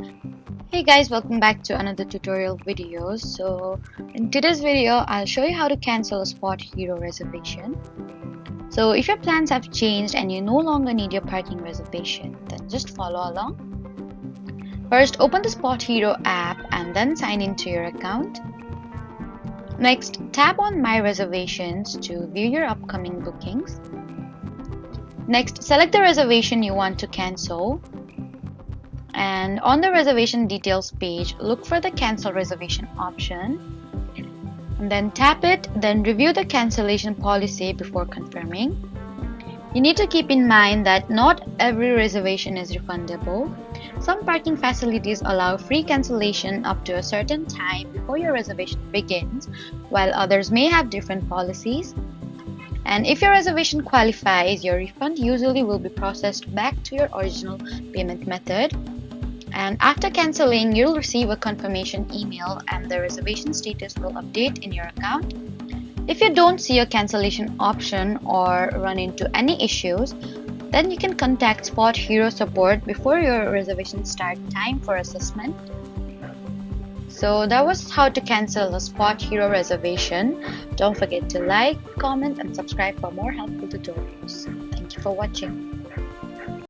Hey guys, welcome back to another tutorial video. So in today's video, I'll show you how to cancel a SpotHero reservation. So if your plans have changed and you no longer need your parking reservation, then just follow along. First, open the SpotHero app and then sign into your account. Next, tap on My Reservations to view your upcoming bookings. Next, select the reservation you want to cancel. And on the reservation details page, look for the cancel reservation option. And then tap it, then review the cancellation policy before confirming. You need to keep in mind that not every reservation is refundable. Some parking facilities allow free cancellation up to a certain time before your reservation begins, while others may have different policies. And if your reservation qualifies, your refund usually will be processed back to your original payment method. And after cancelling, you'll receive a confirmation email and the reservation status will update in your account. If you don't see a cancellation option or run into any issues, then you can contact SpotHero support before your reservation start time for assessment. So that was how to cancel a SpotHero reservation. Don't forget to like, comment, and subscribe for more helpful tutorials. Thank you for watching.